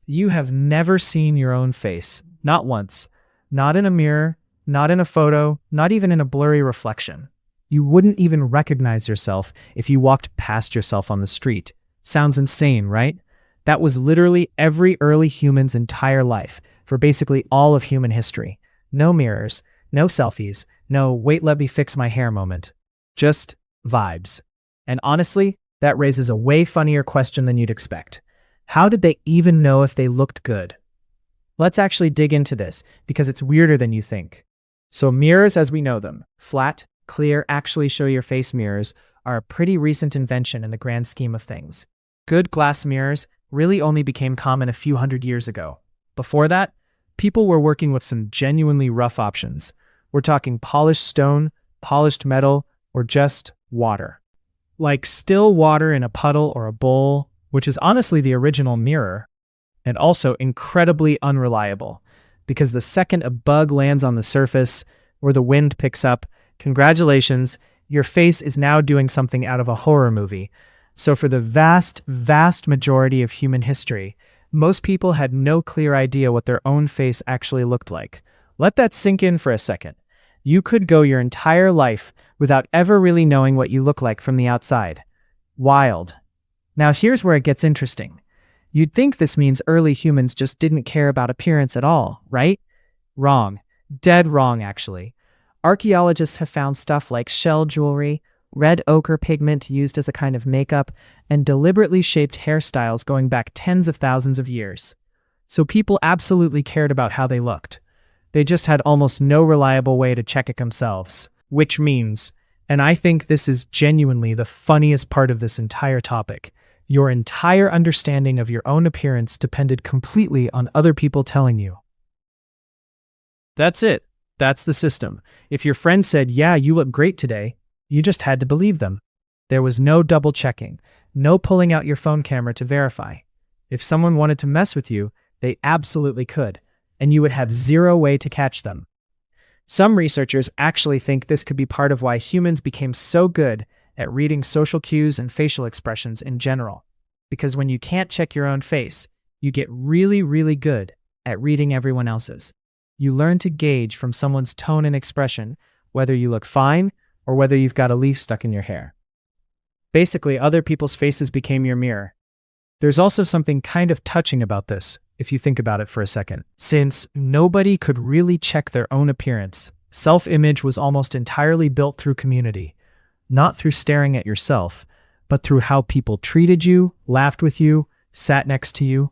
You have never seen your own face, not once, not in a mirror, not in a photo, not even in a blurry reflection. You wouldn't even recognize yourself if you walked past yourself on the street. Sounds insane, right? That was literally every early human's entire life, for basically all of human history. No mirrors, no selfies, no wait let me fix my hair moment. Just vibes. And honestly, that raises a way funnier question than you'd expect. How did they even know if they looked good? Let's actually dig into this, because it's weirder than you think. So mirrors as we know them, flat, clear, actually show your face mirrors, are a pretty recent invention in the grand scheme of things. Good glass mirrors really only became common a few hundred years ago. Before that, people were working with some genuinely rough options. We're talking polished stone, polished metal, or just water. Like still water in a puddle or a bowl, which is honestly the original mirror, and also incredibly unreliable, because the second a bug lands on the surface or the wind picks up, congratulations, your face is now doing something out of a horror movie. So for the vast, vast majority of human history, most people had no clear idea what their own face actually looked like. Let that sink in for a second. You could go your entire life without ever really knowing what you look like from the outside. Wild. Now here's where it gets interesting. You'd think this means early humans just didn't care about appearance at all, right? Wrong. Dead wrong, actually. Archaeologists have found stuff like shell jewelry, red ochre pigment used as a kind of makeup, and deliberately shaped hairstyles going back tens of thousands of years. So people absolutely cared about how they looked. They just had almost no reliable way to check it themselves. Which means, and I think this is genuinely the funniest part of this entire topic, your entire understanding of your own appearance depended completely on other people telling you. That's it. That's the system. If your friend said, "Yeah, you look great today," you just had to believe them. There was no double checking, no pulling out your phone camera to verify. If someone wanted to mess with you, they absolutely could, and you would have zero way to catch them. Some researchers actually think this could be part of why humans became so good at reading social cues and facial expressions in general. Because when you can't check your own face, you get really, really good at reading everyone else's. You learn to gauge from someone's tone and expression whether you look fine or whether you've got a leaf stuck in your hair. Basically, other people's faces became your mirror. There's also something kind of touching about this, if you think about it for a second. Since nobody could really check their own appearance, self-image was almost entirely built through community. Not through staring at yourself, but through how people treated you, laughed with you, sat next to you.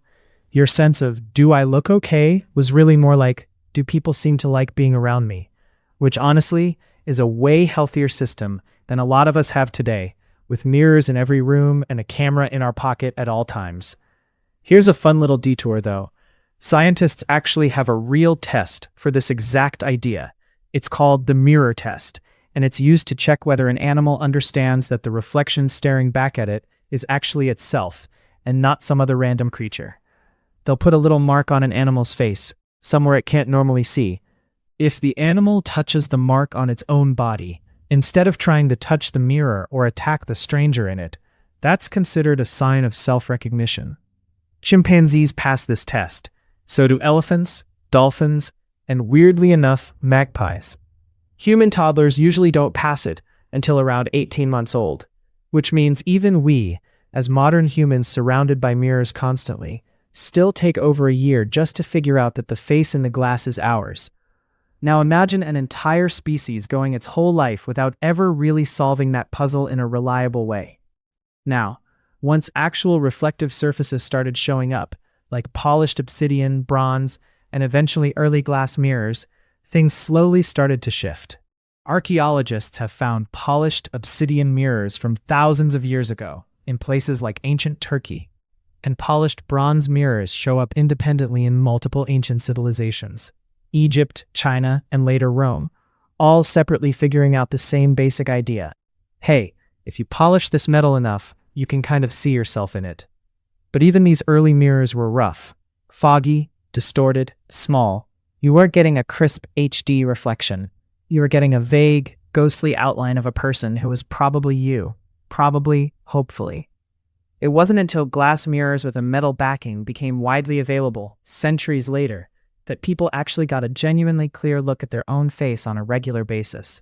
Your sense of, do I look okay, was really more like, do people seem to like being around me? Which honestly is a way healthier system than a lot of us have today, with mirrors in every room and a camera in our pocket at all times. Here's a fun little detour though. Scientists actually have a real test for this exact idea. It's called the mirror test, and it's used to check whether an animal understands that the reflection staring back at it is actually itself, and not some other random creature. They'll put a little mark on an animal's face, somewhere it can't normally see. If the animal touches the mark on its own body, instead of trying to touch the mirror or attack the stranger in it, that's considered a sign of self-recognition. Chimpanzees pass this test. So do elephants, dolphins, and weirdly enough, magpies. Human toddlers usually don't pass it until around 18 months old, which means even we, as modern humans surrounded by mirrors constantly, still take over a year just to figure out that the face in the glass is ours. Now imagine an entire species going its whole life without ever really solving that puzzle in a reliable way. Now, once actual reflective surfaces started showing up, like polished obsidian, bronze, and eventually early glass mirrors, things slowly started to shift. Archaeologists have found polished obsidian mirrors from thousands of years ago in places like ancient Turkey, and polished bronze mirrors show up independently in multiple ancient civilizations, Egypt, China, and later Rome, all separately figuring out the same basic idea. Hey, if you polish this metal enough, you can kind of see yourself in it. But even these early mirrors were rough, foggy, distorted, small. You weren't getting a crisp HD reflection. You were getting a vague, ghostly outline of a person who was probably you. Probably, hopefully. It wasn't until glass mirrors with a metal backing became widely available, centuries later, that people actually got a genuinely clear look at their own face on a regular basis.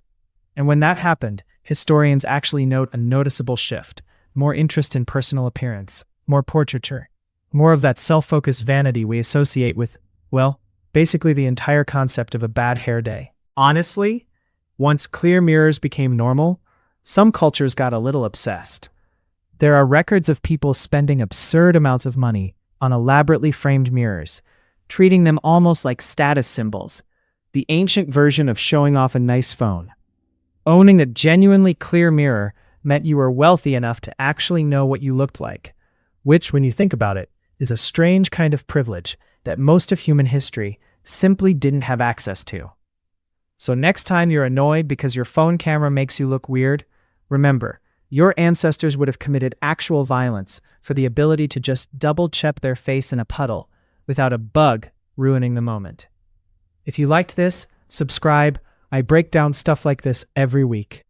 And when that happened, historians actually note a noticeable shift: more interest in personal appearance, more portraiture, more of that self-focused vanity we associate with, well, basically the entire concept of a bad hair day. Honestly, once clear mirrors became normal, some cultures got a little obsessed. There are records of people spending absurd amounts of money on elaborately framed mirrors, treating them almost like status symbols, the ancient version of showing off a nice phone. Owning a genuinely clear mirror meant you were wealthy enough to actually know what you looked like, which, when you think about it, is a strange kind of privilege that most of human history simply didn't have access to. So next time you're annoyed because your phone camera makes you look weird, remember, your ancestors would have committed actual violence for the ability to just double-check their face in a puddle without a bug ruining the moment. If you liked this, subscribe. I break down stuff like this every week.